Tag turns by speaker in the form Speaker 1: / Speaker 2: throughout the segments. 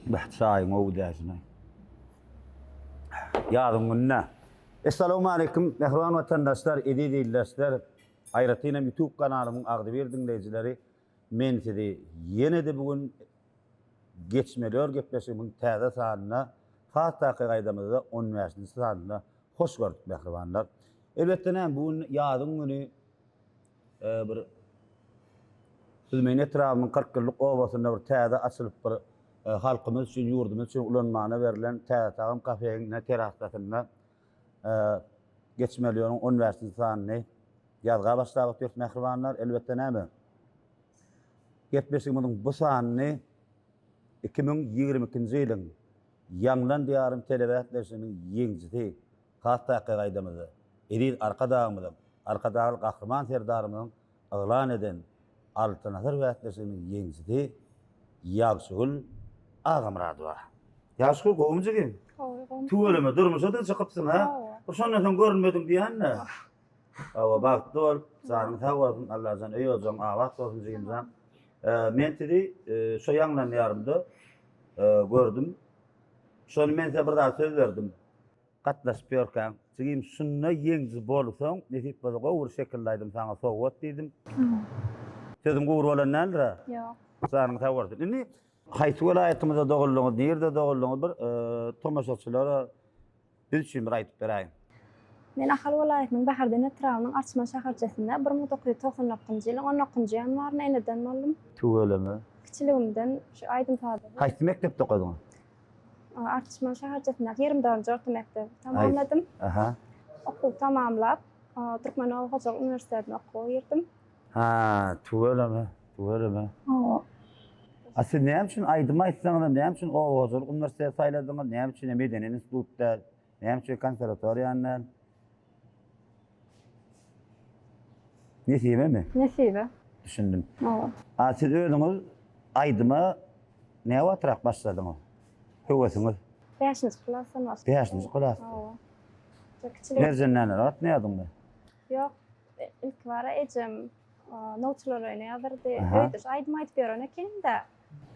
Speaker 1: Bahçayın o dersin. Yarın gününe. Esselamu aleyküm. Mehruan vatandaşlar, edi değillerler. Ayratıyla YouTube kanalımın Ağdabir dinleyicileri. Men sizi yine de bugün geçmeliyor gepleşimin täze saatine hatta kaydamızda 15. saatine hoş gördük mehribanlar. Elbette ne bugün yarın günü bir Hüzmeyin etrafının 40 yıllık ovasında bir täze açılıp bir halkımız için, yurdumuz için ulanmana verilen täze tağım kafenin terastasında geçmeliyorun 15. saatine yazga başladık diyor mehribanlar. Elbette ne mi? Gepleşimin bu saatine 2022 ýylyň ýanglan diýarym telewizionynyň ýeňjisi hatta gaýdamyzy edil arkadagy gahrman serdarymyň aglan eden Altyn Azar wätleşiniň ýeňjisi Ýagşygul Agamradowa. Ýagşygul gowumjy kim? Tuweleme durmuşa da çykypsyň ha? Oşondan görünmedim diýänne. Awa bagtly bol, sanyň tawardyn Allahdan öýüjüň awat bolsun diýimden. Men dedi şo ýanglan ýarymda gördüm. Şonu men size bir daha söz verdim. Gatnaşyp ýörkäň, sigim şunna ýeňji bolsaň, nesip bolsa gowur şekildaýdym saňa sowgat diýdim. Sözüm gowur bolan näldira?
Speaker 2: Ýok.
Speaker 1: Sanyň tawardyn. Indi haýsy welaýatymyzda dogullygy, nerede dogullygy bir tomaşaçylara biz üçin bir aýtyp beräýin.
Speaker 2: Men Ahal welaýatynyň Bahardyn etrawynyň Arçman şäherçesinde 1996-njy ýylyň 10-njy ýanwaryna eneden boldum.
Speaker 1: Tuweleme.
Speaker 2: Kiçiligimden şu aýdym taýdy.
Speaker 1: Haýsy mekdepde okudyň?
Speaker 2: Arçman şäherçesinde 24-nji orta mekdep tamamladym.
Speaker 1: Aha.
Speaker 2: Okuw tamamlap, Türkmenow Hoçak Üniversitetine okuw girdim.
Speaker 1: Ha, tuweleme. Aslında näme üçin aýdyma aýtsaňyz, näme üçin o Hoçak Üniversiteti saýladyňyz, näme üçin Medeni institutda, näme üçin konservatoriýandan? Nesibe mi?
Speaker 2: Nesibe.
Speaker 1: Düşündüm.
Speaker 2: Owa.
Speaker 1: Siz özüňiz aýdyma näme wagtrak başladyňyz? Höwesiňiz?
Speaker 2: 5-nji klasdan başladım.
Speaker 1: 5-nji klas.
Speaker 2: Owa. Çok kiçilik.
Speaker 1: Nereden atnaýadymmy?
Speaker 2: Ýok, ilk bara ejem notlar oýnaýardy.
Speaker 1: Aha.
Speaker 2: Öýdüş aýdym aýtyp berýän ekende.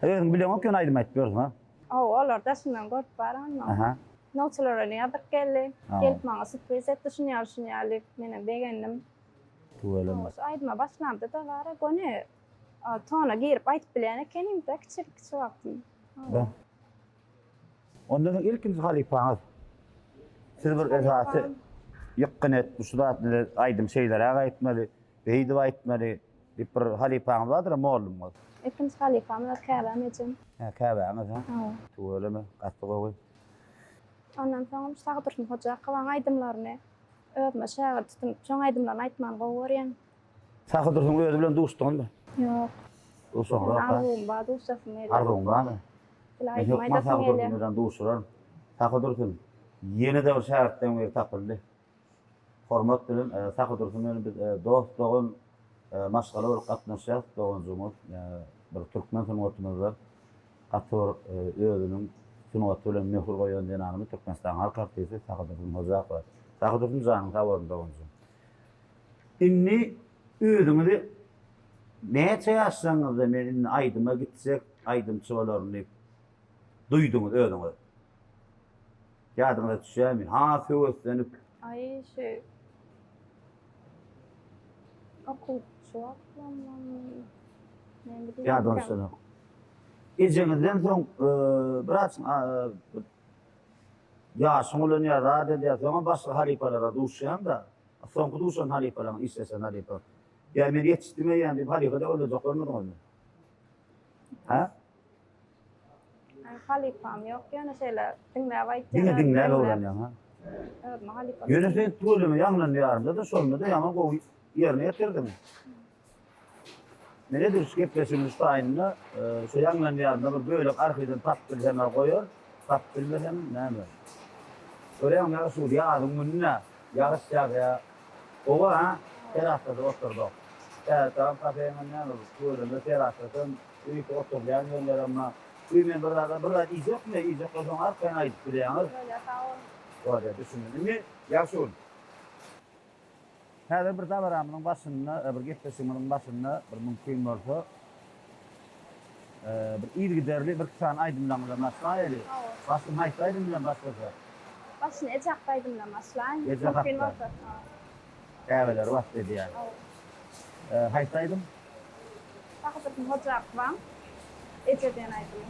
Speaker 1: Özüň bilen okyan aýdym aýtyp berýärsiň ha?
Speaker 2: Olar da şundan görüp baran.
Speaker 1: Aha.
Speaker 2: Notlar oýnaýardyk geldi.
Speaker 1: Aa.
Speaker 2: Gelip maňa sürpriz etdi, şuňaly menen begendim.
Speaker 1: Tuweleme.
Speaker 2: Aýdyma başlandy da bara gone tona girip aýtyp bilýän ekenim de kiçik wagtym.
Speaker 1: Ben. Ondan ilkinji halipaňyz. Siz bir esasy ýykynet, şuratly aýdym şeýlere aýtmaly, beýdi aýtmaly, bir halipaňyz bardyr, mollumyz.
Speaker 2: Ikinci halifam da käbäm ejem.
Speaker 1: Ha, käbäňiz ha?
Speaker 2: Owa.
Speaker 1: Tuweleme, gatly gowy.
Speaker 2: Ondan soň Sagdyrsyň hoja kalan aýdymlaryny özüme şäher tutup, şoň aýdymlaryny aýtman gowurýan.
Speaker 1: Sagdyrsyň özü bilen dostunmy?
Speaker 2: Ýok.
Speaker 1: Dostum,
Speaker 2: Arzuwum bar, dostum ýa.
Speaker 1: Arzuwum barmy?
Speaker 2: Aýdym aýdasyň geldi.
Speaker 1: Sagdyrsyň dostlar. Sagdyrsyň ýene de bir şäherden bir tapyldy. Hormat bilen Sagdyrsyň bilen biz dost dogun maşgala bolup gatnaşýar, dogunjumuz bir türkmen sungatymyz bar. Gator özüniň sunaty bilen möhür goýan denanymy Türkmenistan halk artisti Sagdyrsyň hoja bar. Sagdyrsyň janyň tawarynda dogunjum. Inni özüňizi näçe ýaşlaryňyzda men aýdyma gitsek, aýdymçylaryny duýduňyz özüňiz. Ýadyňyza düşýärmi? Ha, söweslenip
Speaker 2: Ay şu okuw şuwaklamam. Men bilýän.
Speaker 1: ýadyňyza. Ejeňizden soň biraz ýaşyň ulan ýa-da soň başga halipalara duşýan da, soňky duşan halipalaryň istesen halipa. Ýa men ýetişdirmeýän bir halipada olajak görmedin mi? Ha?
Speaker 2: Halifam ýok, ýöne şeýle dinläp aýtýar.
Speaker 1: Dinläp bolan ýa ha.
Speaker 2: Evet, halifam.
Speaker 1: Ýöne sen tuweleme ýanglan ýarymda da şonda da ýaman gowy ýerine ýetirdim. Mene durş gepleşimiz taýynda şu ýanglan ýarymda bir bölek arhydan tap bilýän goýar, tap bilmeden näme? Öreň ýa şu ýadyň gününe ýagyş ýa owa ha, terasda oturdyk. Tamam kafeýiň näme tuweleme terasdan üýke oturýan ýerler amma men bir izokmy, izok bolsaň arkadan aýdyp bilýäňiz.
Speaker 2: Öyle sağ ol.
Speaker 1: Var ya düşündüm. Yaşul. Her bir tavaramın başında, bir gepleşiminin başında bir mümkün olsa bir iyi giderli bir kısan aydınlanmadan başlayalım. Başım hayta aydınlan başlasa.
Speaker 2: Başyny ejaqdaýdym bilen başlaýyn.
Speaker 1: Ejaqda. Käbeler wagt dedi yani. Hayta aydın?
Speaker 2: Taqdyrym hojak var. Ejeden aydym.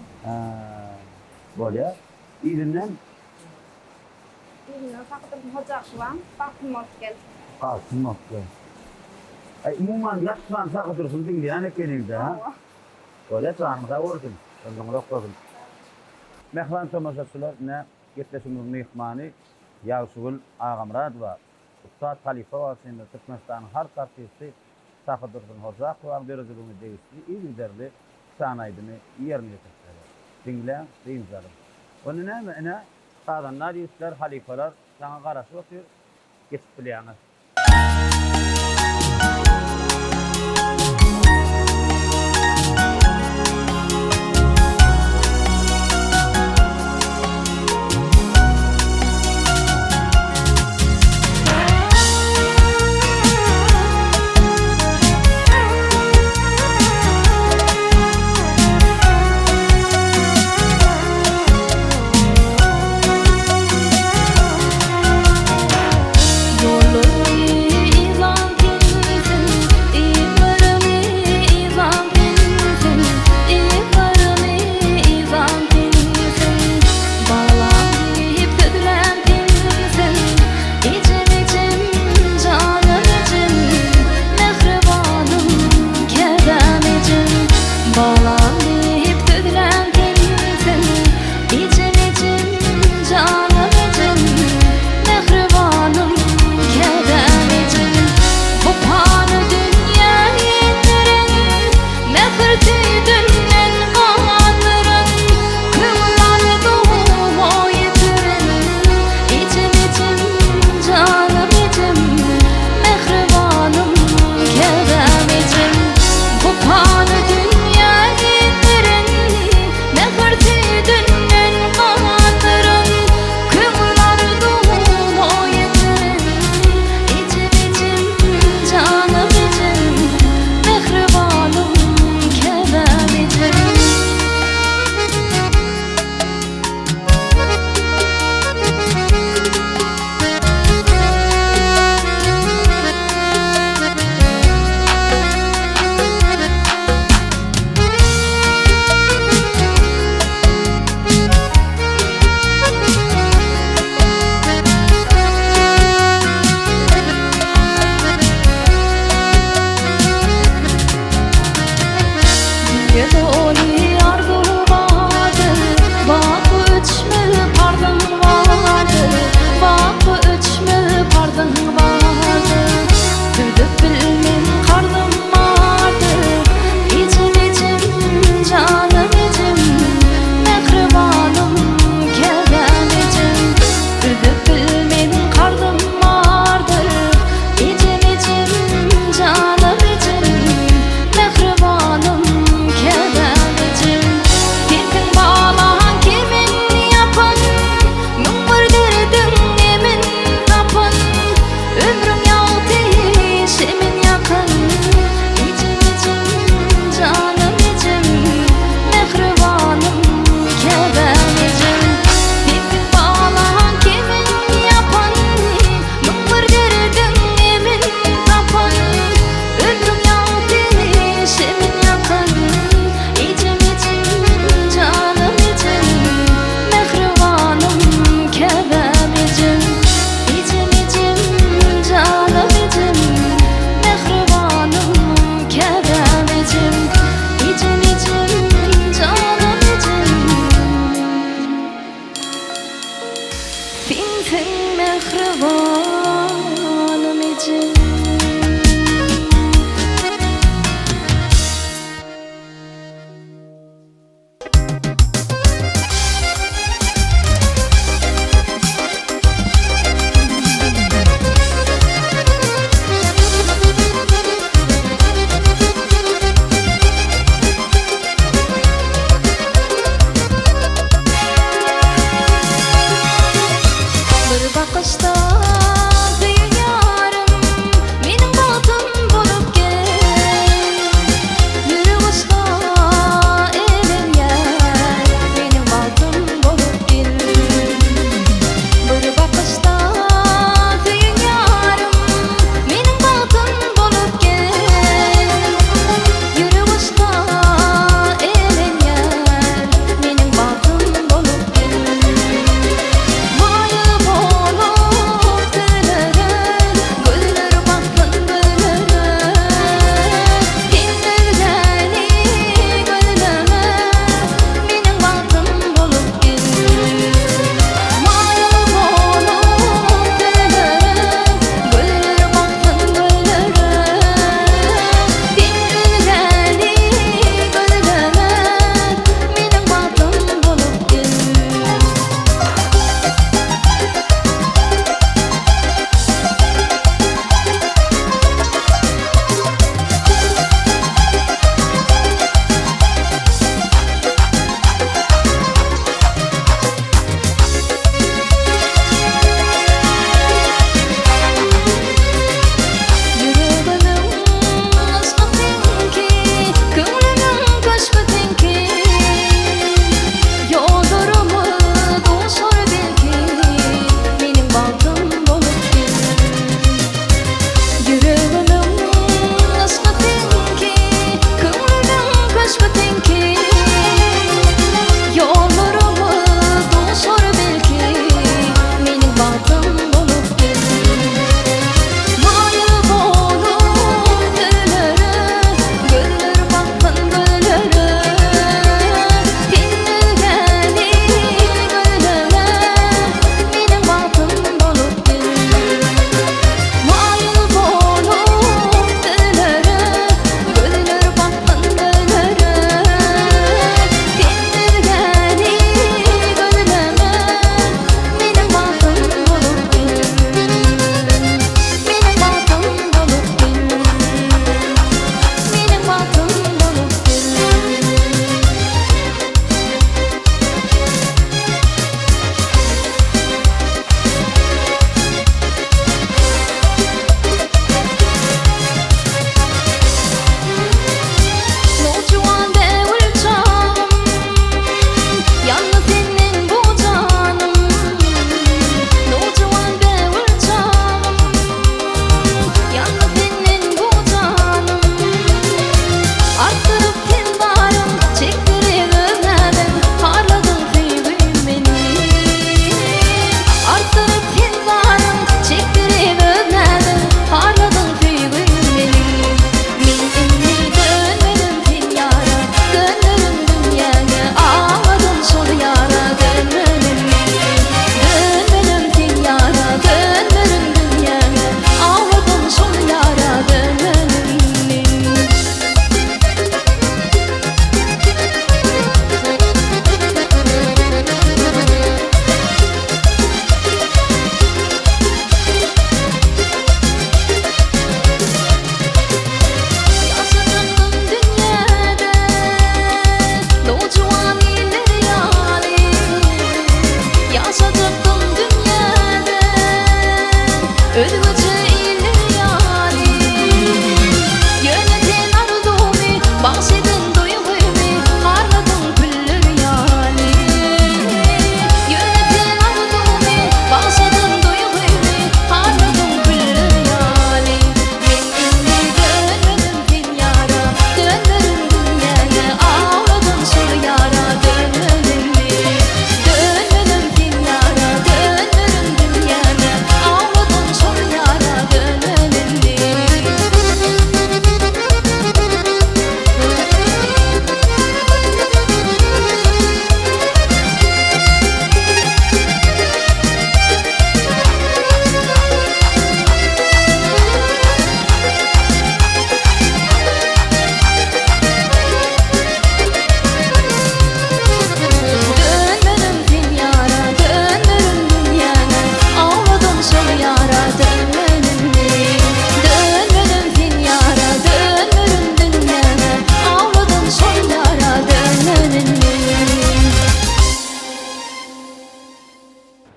Speaker 1: Bolýar. İyinden
Speaker 2: Ýygyny taqdyrym hojak var. Bakym gel.
Speaker 1: kalsın nokta. Umuman yatsan sakıtırsın dinleyen eklenildi ha. Böyle sanımda vurdun. Ondan okudun. Mehvan tomaşaçılar ne getleşimiz mehmani Yavşugul Ağamrad var. Ustad Halife vasında Türkmenistan'ın her partisi sakıtırsın hocak var. Dereceğini değişti. İyi giderli sanaydını yerine getirdiler. Dinleyen deyim zalim. Onun ne? Sağdanlar, yüzler, halifeler sana karşı oturuyor. Geçip bileğine.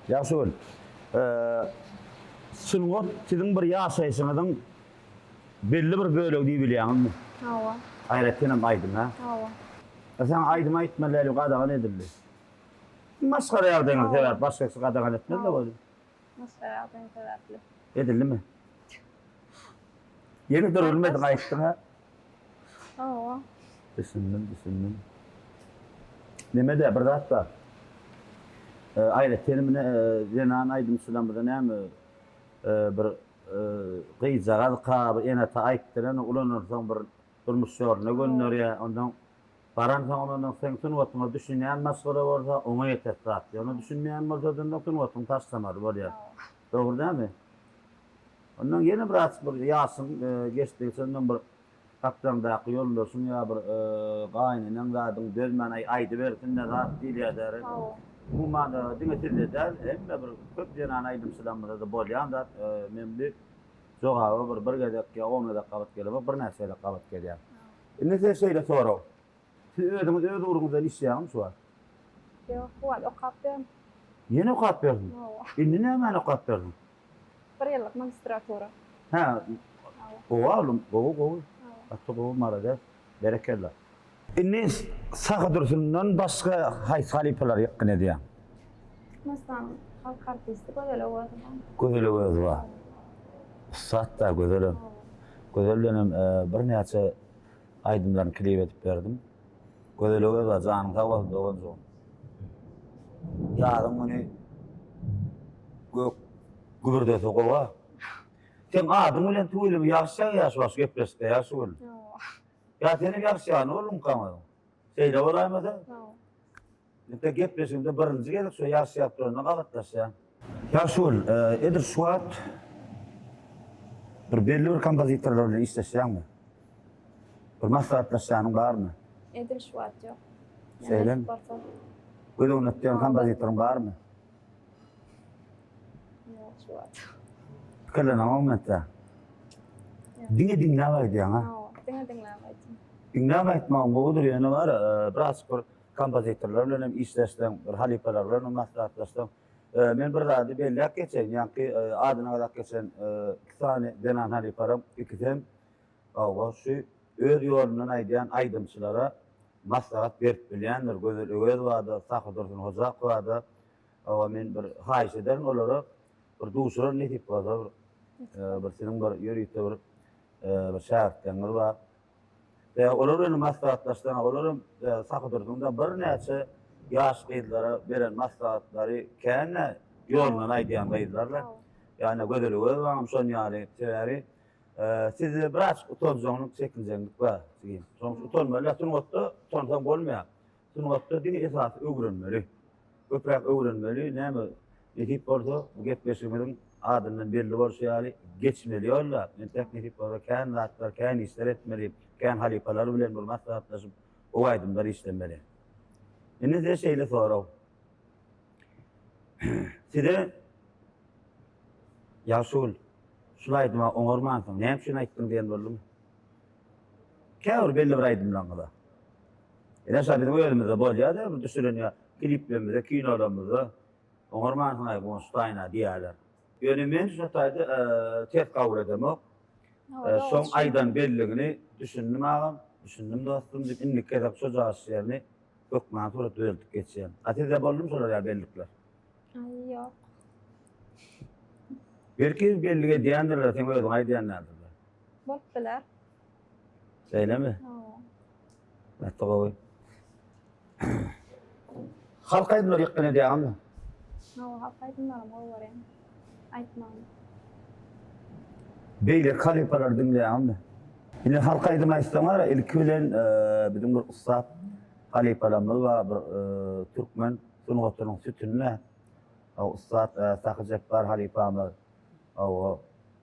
Speaker 1: Ýaşul. Sungot sizin bir ýaşaýyşyňyzyň belli bir bölegi diýip bilýärmi?
Speaker 2: Hawa.
Speaker 1: Aýratynam aýdym ha.
Speaker 2: Hawa.
Speaker 1: Sen aýdym aýtmaly gadagan edildi. Maskara ýagdaýyňy sewer, başgasy gadagan etmeli de boldy.
Speaker 2: Masgara ýagdaýyny sebäpli.
Speaker 1: Edildimi? Yeni dur ölmedi aýtdyň ha.
Speaker 2: Hawa.
Speaker 1: Düşündüm. Nemede bir zat var. Aýratynymyny jenan aýdym şudan bir näme bir gyýjagal kaby ene ta aýtdyran ulanyrsaň bir durmuş ýoluna gönderýär. Ondan baran ondan sen sunwatyňa düşünýän masgara bolsa oňa ýeter zat. Ýa-ni düşünmeýän bolsa da sunwatyň taşlamar bolýar. Dogry dämi? Ondan ýene bir at bir ýasyn geçdiňden bir kaptandaky ýoldaşyň ýa bir gaýnynyň zadyň dözmän aýdy bersin de zat diýýär. Bu manda diňetirler hemme bir köp jenan aýdym şulamda da bolýan da men bir jogaby bir gezekke 10 da gabat gelip bir näçe de gabat gelýär. Indi şeýle sorag. Siz özüňiz öz uruňyzdan işleýärmi şu an?
Speaker 2: Ýok, bu okap berdim.
Speaker 1: Ýene okap berdin. Indi näme okap berdin?
Speaker 2: Bir ýyllyk magistratura.
Speaker 1: Ha. Oğlum, gowy. Atdy gowy marada berekella. Indi sağa dursundan başga haýsy halipalar ýakyn edýär.
Speaker 2: Masalan, halk artisti böyle oldu.
Speaker 1: Gözel göz var. Saatda gözelim. Gözellenim bir näçe aýdymlaryny klip edip berdim. Gözel göz var, janyň sağ dogan soň. Ýadyň muny gürde soğuwa. Sen adyň bilen tuýlum ýaşa ýaşwas gepleşde ýaşul. Ya seni ýaşaýan oğlum kamadı. Seýle bolaýmady? Ýa-da gepleşimde birinji gelip şu ýaşaýap durana gabatlaşýan. Ýaşul, edir şuat bir belli bir kompozitorlar bilen işleşýärmi? Bir maslahatlaşýanyň barmy?
Speaker 2: Edil şuat ýok.
Speaker 1: Seýlen. Öýdüň etýän kompozitoryň barmy?
Speaker 2: Ýok, şuat.
Speaker 1: Kelen momentda. Dinle diýen ha.
Speaker 2: Dinlemäýdim.
Speaker 1: Dinleme etmem budur yani var biraz bir kompozitorlar bilen işleşdim, bir halipalar bilen maslahatlaşdym. Men bir zady belli geçen, ýa-ni adyna gadap geçen iki tane denan haliparam, ikiden şu öz ýolundan aýdýan aýdymçylara maslahat berip bilýändir. Gözel öwez wada, Sahy Dursun Hojak wada. Men bir haýyş ederim olara bir duşuran ne tip wada bir senin bir ýörükde bir şähertler bar. Olaryň maslahatlaşdyran, olaryň Sahy Dursun'da bir näçe ýaş gyzlara beren maslahatlary känne ýolundan aýdýan gyzlarlar. Ýani gözel öwez wagam şon ýaly sebäbi siz biraz utanjanyk çekinjeklik bar. Soňra utanmaly, sunwatda utansan bolmaýar. Sunwatda dini esas öwrenmeli. Köpräk öwrenmeli, näme edip bolsa bu gepleşigimiň adından belli bolsa ýaly geçmeli ýollar. Men teknik bolsa kän zatlar, kän işler etmeli, kän halipalar bilen bir maslahatlaşyp o aýdymlar işlemeli. Indi de şeýle sorag. Size ýaşul şulaýdyma oňarmansyň, näme üçin aýtdyň diýen boldumy? Käwr belli bir aýdymlaňyda. Ene şaýdyň öýlemizde bolýar-da, bu düşürenýär, kliplerimizde, kinolarimizde oňarmansyň aýdyň şutaýna diýerler. Ýöne men şu taýda tek gawur edemok. Son aydan belligini düşündüm ağam, düşündüm dostum, indi kedap sözü ýerine ökman sonra düzeltip geçýän. Atede boldum solar ýa bellikler.
Speaker 2: Ay ýok.
Speaker 1: Belki bellige diýendirler, sen özüň aýdýanlardyr.
Speaker 2: Bolup biler.
Speaker 1: Seýlemi? Atdy gowy. Halk aýdymlar ýakyn edýärmi?
Speaker 2: Halk aýdymlar bolýar. Aýtmam.
Speaker 1: Beýle halipalar dinleýärmi? Indi halk aýdym aýtsaňar, ilki bilen bizim bir ustad halipalarymyz bar, bir türkmen sunwatynyň sütünne. O ustad Sahy Jabbar halipamyz, o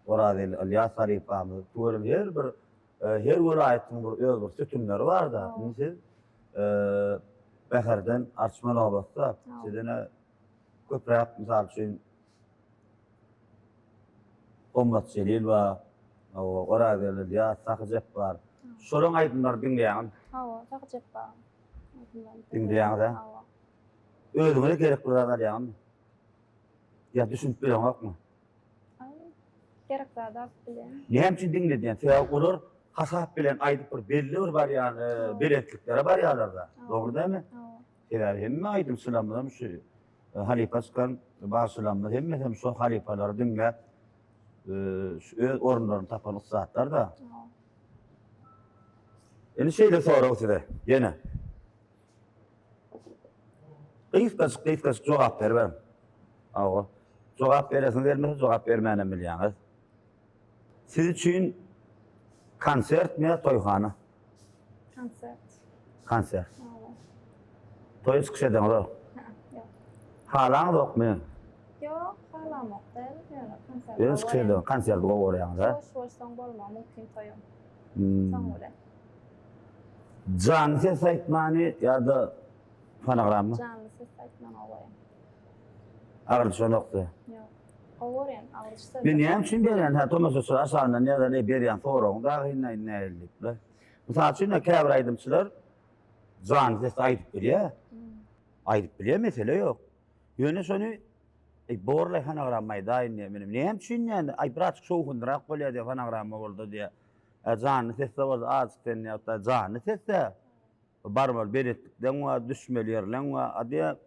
Speaker 1: Oradil Ilyas halipamyz, töwerim her bir aýtyň bir öz bir sütünleri bar da. Siz Behärden arçmaly bolsa, sizene köpräk misal üçin Ommat Celil we Oradil Ilyas, Sahy Jabbar. Şolaryň aýdymlary dinleýän.
Speaker 2: Sahy Jabbar.
Speaker 1: Dinleýän-de. Özüňe gerek bir zat ýa-ni. Ya düşünüp bilen okma.
Speaker 2: Ay, gerek zada bilen.
Speaker 1: Näme dinle diýen sebäp olar hasap bilen aýdyp bir belli bir bar ýany beletliklere bar ýalarda. Dogry dämi? Sebäbi hemme aýdym sulamdan şu halifaskan basylamda hemme şu halifalar dinle öz orunlaryny tapan zatlar da. Eni şeýle soraw size ýene. Kıyıs cevap ver. Awa. Cevap veresin vermese cevap vermänem bilýäňiz. Siz üçin konsert mi toýhana? Konsert. Toy çıkışadan da.
Speaker 2: Yok.
Speaker 1: Halan dokmy?
Speaker 2: Yok, halamok del. Konsert.
Speaker 1: Öz çıkışadan konsert goýarýaňyz ha.
Speaker 2: Boş bolma, mümkin toyum. Soňra.
Speaker 1: Can ses aýtmany ýa-da fonogrammy?
Speaker 2: Canlı ses aýtman owaýan.
Speaker 1: Agryl şonokdy.
Speaker 2: Yok. Owaýan, agryşsa.
Speaker 1: Men näme üçin berýän? Ha, Tomas Ösür asandan ýa-da ne berýän soragyň da näilip. Mysal üçin käbir aýdymçylar can ses aýdyp berýär. Aýdyp berýär, mesele ýok. Ýöne şonu borlay fonogram maýdaýyn menim. Näme üçin ýani aý biraz şowhundyrak bolýar diýip fonogram boldy diýe. Can ses de bolsa azykdan ýa-da can ses de barmal beretlikden we düşmelýärlen we adya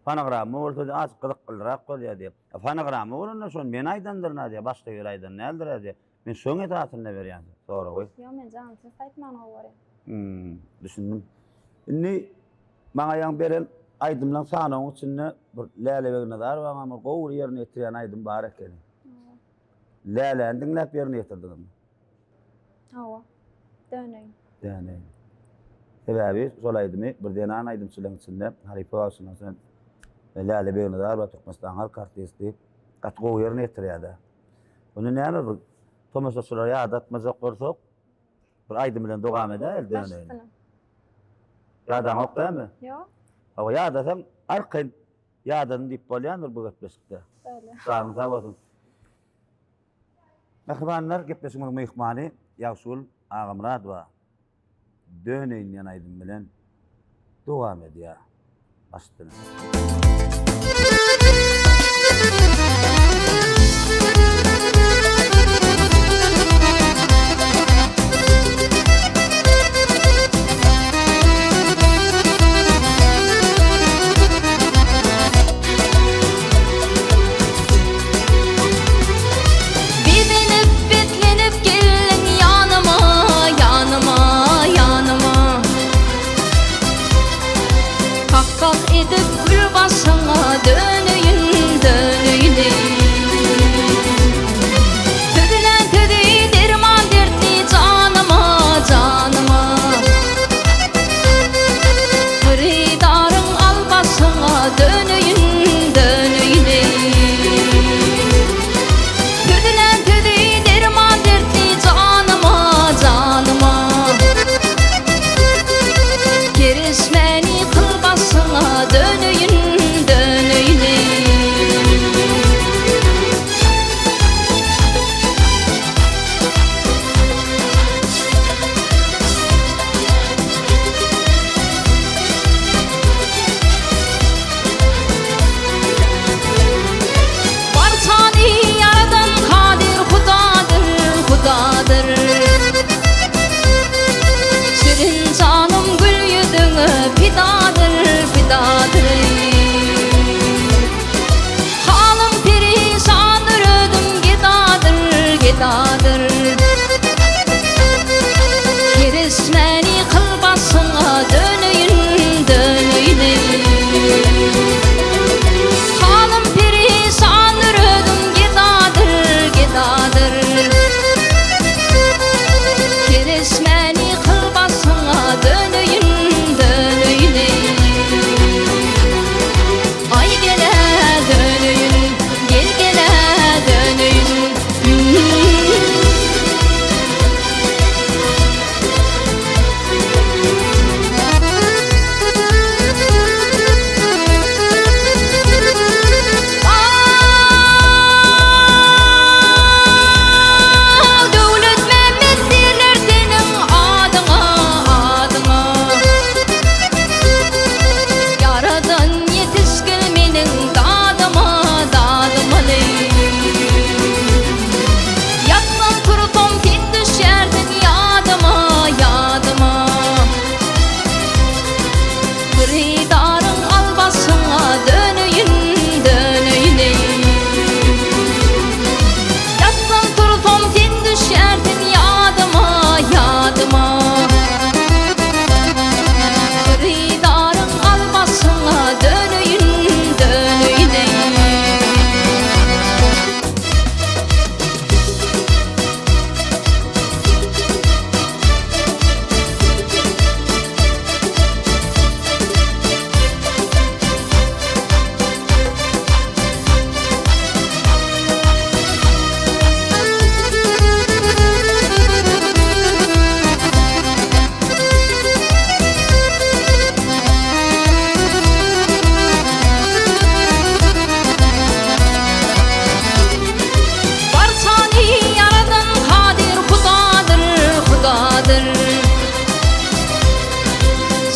Speaker 1: fonogram bolsa az gyzyklyrak bolýar diýip. Fonogram bolanda şon men aýdandyrna diýip başga bir aýdan nädir diýip. Men şoň etatyny berýän. Sonra goý.
Speaker 2: Yo, men canlı ses aýtman owaýan.
Speaker 1: Düşündüm. Inni maňa ýan beren aýdymlaň sanawyň içinde bir läle dar we ama gowur ýerine ýetirýän aýdym bar eken. Läleň dinläp ýerine ýetirdim.
Speaker 2: Hawa. Dönüň.
Speaker 1: Yani sebäbi şol aýdymy bir denan aýdymçylygyň içinde haripa bolsun sen läle begine dar we tokmasdan har kartysty gatgo ýerine ýetirýärdi. Onu näme bir Tomas Ösür'e ýadatmazak bolsak bir aýdym bilen dogam edäl dönüň. Ýadan ok dämi?
Speaker 2: Yok.
Speaker 1: Awa ýadasaň arkyn ýadan diýip bolýandyr bu gepleşikde.
Speaker 2: Öyle.
Speaker 1: Sağ olun. Mehmanlar gepleşiňiň mehmany Ýagşul Agamrad we dönüň ýan aýdym bilen dogam edýär. Başdylar. Şirin canım gül yüzüne fidan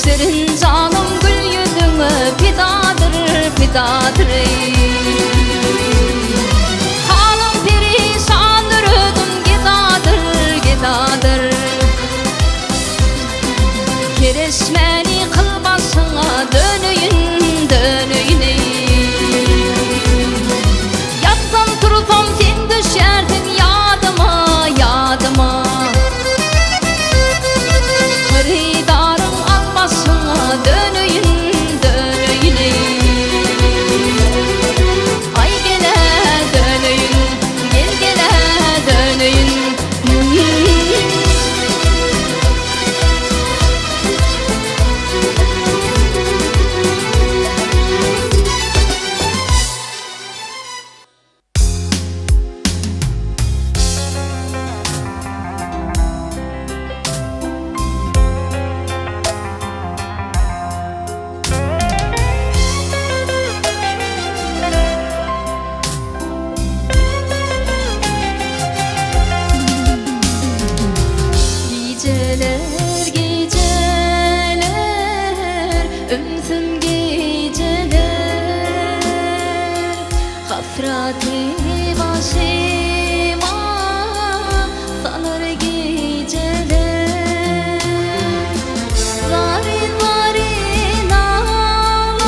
Speaker 3: Serin canım gül yüzüne fidadır, fidadır ey. Halim perişandır ödüm gidadır, gidadır. Kereşmeni kıl başına dönüyün, dönüyün ey. Yatsam tursam sen düşerdin yadıma, yadıma. Haridarım al başına dönüyün, dönüyün ey. Ay gele dönüyün, gel gele dönüyün. Geceler, geceler, ünsün geceler. Hasreti başıma salar geceler. Zari zari nalar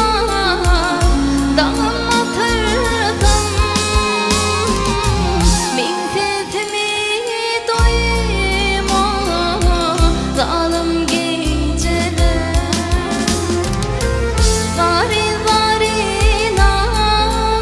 Speaker 3: damlatırsam min sesimi doyma zalim geceler. Zari zari nalar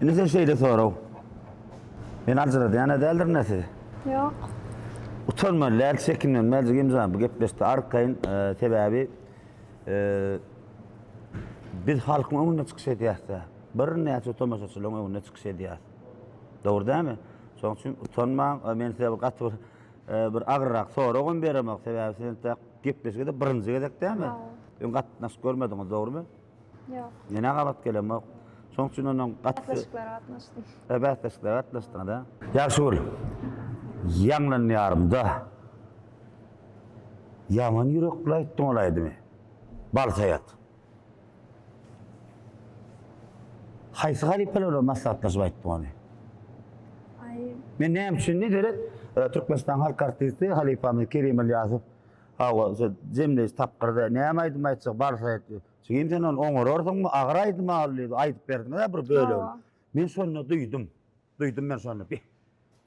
Speaker 1: Indi sen şeyde soraw. Men alçyra diýene däldir näse?
Speaker 2: Yok.
Speaker 1: Utanma, lär çekinmen, mäzik imza bu gepleşdi arkaýyn sebäbi biz halkyň öňüne çykyş edýäsda. Bir näçe tomaşaçylaryň öňüne çykyş edýäs. Dogry dämi? Şoň üçin utanma, men size bir gatwy bir agryrak soragyň beremek sebäbi sen tak gepleşgede birinji gedek dämi? Ön gatnaş görmediňiz, dogrymy?
Speaker 2: Yok.
Speaker 1: Ýene galat gelemek. Şoň üçin onuň gatwy
Speaker 2: Yaklaşıklara atmıştım.
Speaker 1: evet atlaşdyň da. Ýaşy bol. Ýanglan ýarymda. Yaman ýürekli aýtdyň olaydymy? Balsaýat. Haýsy halipeler maslahatlaşyp aýtdyň ony?
Speaker 2: Ay,
Speaker 1: Men näme üçin ne deret? Türkmenistan halk artisti Halifamy Kerim Ilyasov. Hawa jemleş tapgyrda näme aýdym aýtsak balsaýat. Şeýle sen onu oňorordyňmy, agraýdymy aýdyp berdiň da bir bölegini. Men şonu duýdum. Duýdum men şonu.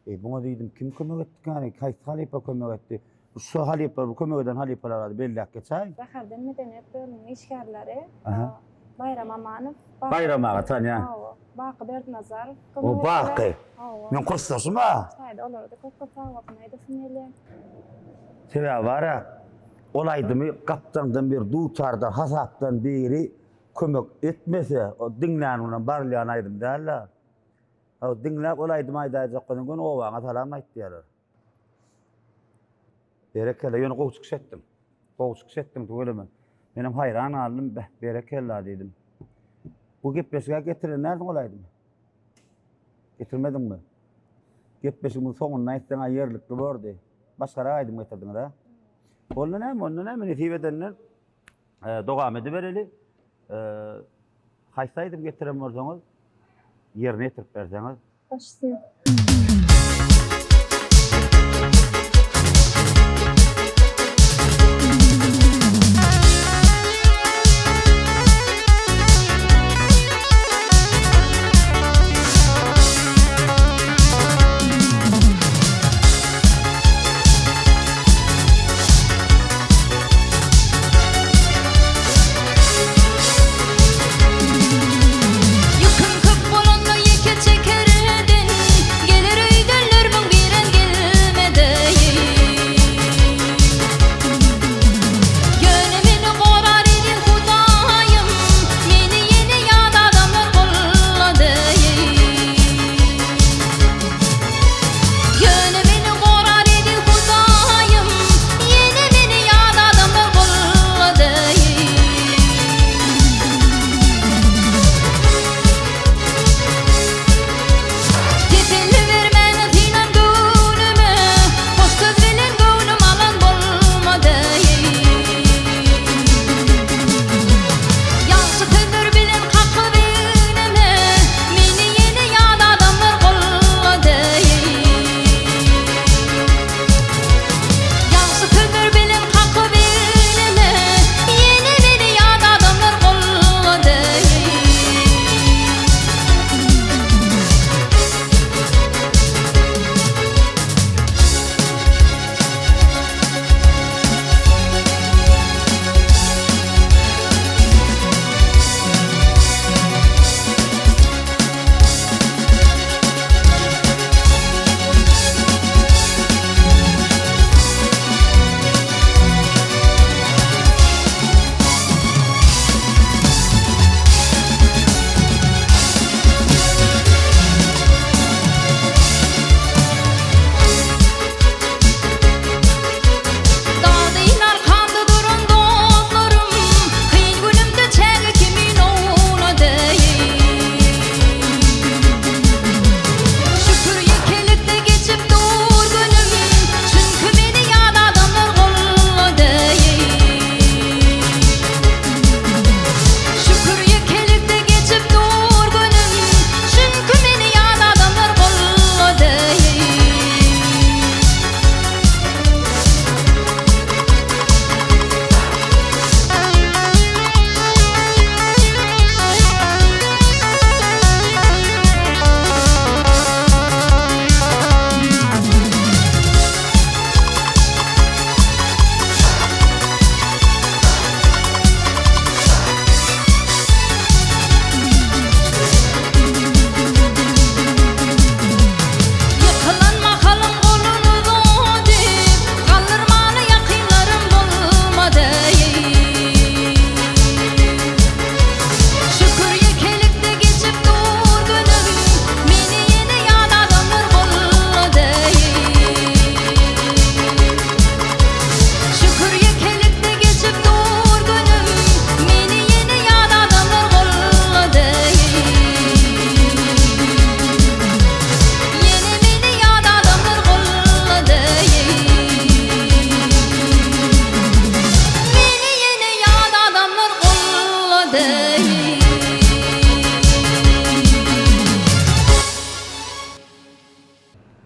Speaker 1: Buna diýdim kim kömek etdi gani? Haýsy halipa kömek etdi? Şu halipa kömek eden halipalara belli geçäy.
Speaker 2: Zahar Denmeden hep bölümün işgärleri.
Speaker 1: Aha.
Speaker 2: Bayram Amanov.
Speaker 1: Bayram ağa tan ya.
Speaker 2: Bakı Berdinazarov.
Speaker 1: O Bakı. Men kursaşyma.
Speaker 2: Sayda olardy köp sağlatmaydı fineli.
Speaker 1: Sebäbi bar ya. Olaýdymy gapdandan bir dutarda hasapdan biri kömek etmese o diňlänýän barlyan aýdym däller. O diňläp olaýdym aýdajakdan gün o waňa salam aýtdylar. Berekelle ýöne gowçuk etdim. Gowçuk etdim tölemen. Menem hayran aldım, berekelle diýdim. Bu gepleşige getiren nerden olaýdymy? Getirmedimmi? Gepleşigiň soňuna aýtdyň ýerlikli bordy. Başgara aýdym getirdiň da. Onda näme netibedenler dogam edip bereli. Haýsy aýdyp getirem bolsaňyz ýerine getirip berseňiz.
Speaker 2: Başsın.
Speaker 3: Yüküm köp bolanda yeke çeker edin,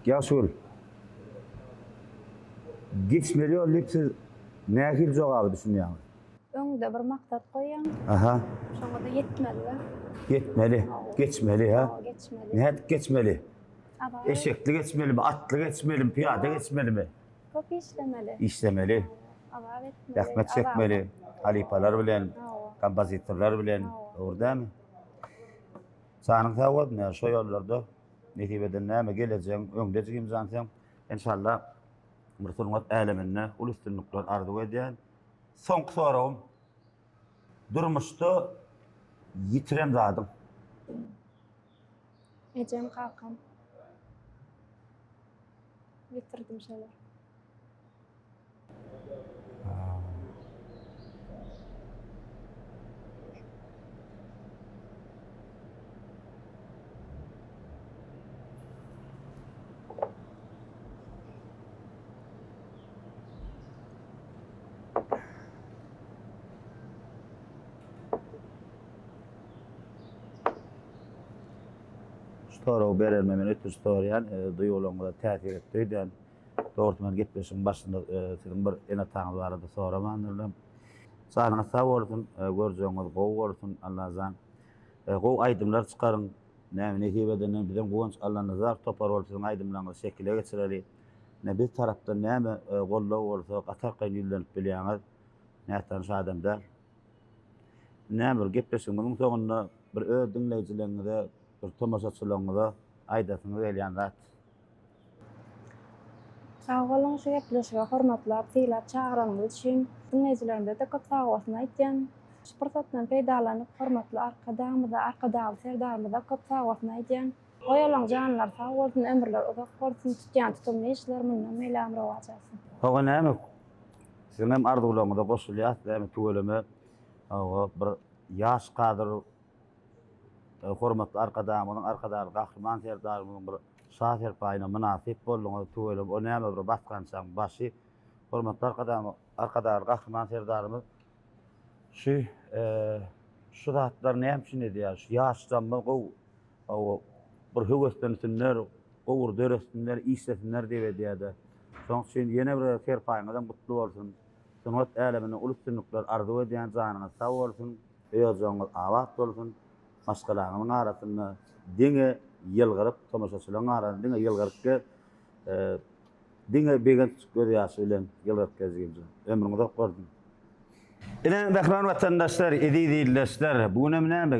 Speaker 1: Ýaşul. Geçmeli olup siz nähil jogaby düşünýäňiz?
Speaker 2: Öňde bir maksat goýýan,
Speaker 1: Aha.
Speaker 2: şoňa da yetmeli.
Speaker 1: Geçmeli. Geçmeli ha.
Speaker 2: Geçmeli.
Speaker 1: Nähit geçmeli?
Speaker 2: Aba,
Speaker 1: Eşekli geçmeli mi? Atlı geçmeli mi? Piyade geçmeli mi?
Speaker 2: köp işlemeli.
Speaker 1: İşlemeli.
Speaker 2: Aba etmeli.
Speaker 1: Rahmet çekmeli. Halipalar bilen, kompozitörler bilen. Doğru değil mi? Sanıň tawad ne şu ýollarda netibeden näme geleceğiň öňdeji imzansaň inşallah bir sunmat aleminde ul üstünlikler arzu edýän. Soňky sorawym durmuşda yitirem zadym.
Speaker 2: Ejem kakam. Bitirdim şeler.
Speaker 1: Storaw berelmemen ötür storayan duýulaňyza täsir etdiýän dogrudan gitmeşiň başynda siziň bir ene taňy barady soramandyrdym. Sanyňa sag bolsun, görjeňiz gowy bolsun Allah'dan. Gowy aýdymlar çykaryň. Näme netibeden biziň goňç Allah nazar topar bolsun aýdymlaryňy şekile geçireli. Ne bir tarapdan näme gollaw bolsa gatar gaýnylanyp bilýäňiz. Nätan şu adamlar. Näme bir gepleşiň munyň soňunda bir öz dinleýijilerinize bir tomaşaçylaryňyza aýdasyňyz gelýän zat.
Speaker 2: Sağ olun şu gepleşige hormatlar, syýlap çağıranymyz üçin dinleýijilerimize de köp sag bolsun aýtýan. Şu pursatdan peýdalanyp hormatly arkadagy serdarymyza köp sag bolsun aýtýan. Goýalan janlar sag bolsun, ömürler uzak bolsun, tutýan tutumly işler mundan meýlem rowaçasyn.
Speaker 1: Hawa näme? Siziň hem arzularyňyza goşulýar, näme tügeleme hawa bir ýaş gadyr hormatly arkadagy gahrman serdarymyň bir şaher paýyna münasip bolýan tügelem o näme bir baskançaň başy hormatly arkadagy gahrman serdarymyz şu zatlar näme üçin edýär? Ýaşdan gowy bir höweslensinler, gowur döresinler, işlesinler diýip edýärdi. Şoň üçin ýene bir serpaýyňyzdan gutly bolsun. Sanat alemine ul üstünlikler arzu edýän janyňyz sag bolsun, öýüňiz awat bolsun. Maskalaryň arasynda diňe ýylgyryp, tomaşaçylaryň arasynda diňe ýylgyrypky diňe begen görýäsi bilen ýylgyryp gezýär. Ömrüňizde gördüm. Ine bahran watandaşlar, edidilleşler, bu näme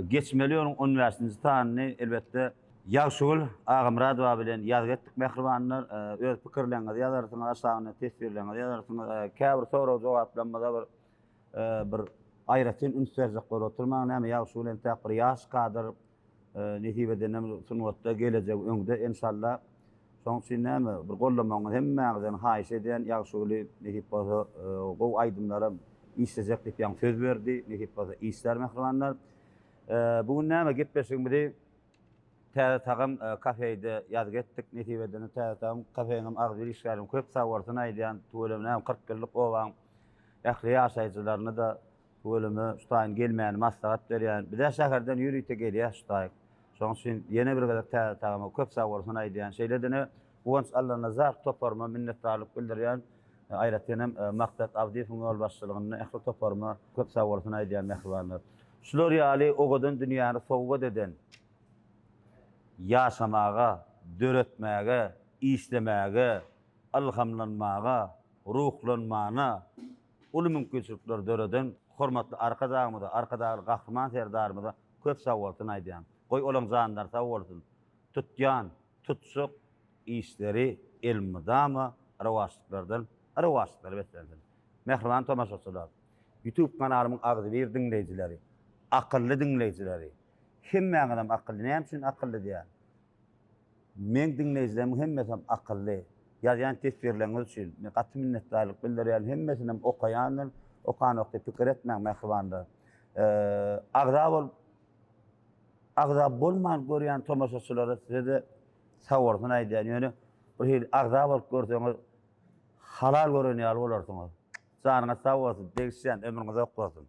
Speaker 1: geçmeli ýoluň universiteti tanyny elbetde Ýagşul Agymradowa bilen ýazgy etdik mehribanlar öz pikirleriňizi ýazarsyňyz, aşagyna tesbirlerinizi ýazarsyňyz. Käbir soraw jogaplanmada bir aýratyn ünsüzlik bolup oturmaň näme Ýagşul bilen bir ýaş gadyr netibeden sunwatda gelecek öňde inşallah. Şoň üçin näme bir gollamaňyz hemmäňizden haýyş edýän Ýagşuly netip bolsa gowy aýdymlara işlejek diýip ýa söz berdi, netip bolsa işler mehribanlar. Bugun näme gepleşiň biri tağım kafeyde ýazgy etdik netibeden tağım kafeňim agdyr işlerim köp sag bolsun aýdýan tuğulemnäm 40 ýyllyk owaň ähli ýaşaýjylaryny da tuğulemy şutaýyn gelmäni maslahat berýän. Bir de şäherden ýürüýte gelýär şutaýy. Şoň üçin ýene bir gezek tağıma köp sag bolsun aýdýan şeýledeni goňç Allah nazar toparma minnetdarlyk bildirýän. Aýratynam Maksat Abdiýewiň ol başçylygyny ähli toparma köp sag bolsun aýdýan mehribanlar. Şular ýaly ogadan dünýäni sowgat eden ýaşamaga, döretmäge, işlemäge, alhamlanmaga, ruhlanmana ulu mümkinçilikler döreden hormatly arkadagy gahrman serdarymyza köp sag bolsun aýdýan. Goý olaň zanlar sag bolsun. Tutýan, tutşuk işleri elmydama rawaşlyklar beslensin. Mehriban tomaşaçylar, YouTube kanalymyň agdy bir dinleýijileri, akylly dinleýijileri, hemmäňem akylly, näme üçin akylly diýär? Men dinleýijilerim hemmesem akylly. Ýazýan tesbirleriniz üçin men gaty minnetdarlyk bildirýän hemmesinem okaýanlar, okan okdy pikir etmäň mehribanlar. Agzab bolman görýän tomaşaçylara size sag bolsun aýdýan. Ýöne bir hil agzab bolup görseňiz halal görenýär bolarsyňyz. Janyňyz sag bolsun, degişýän ömrüňiz ok bolsun.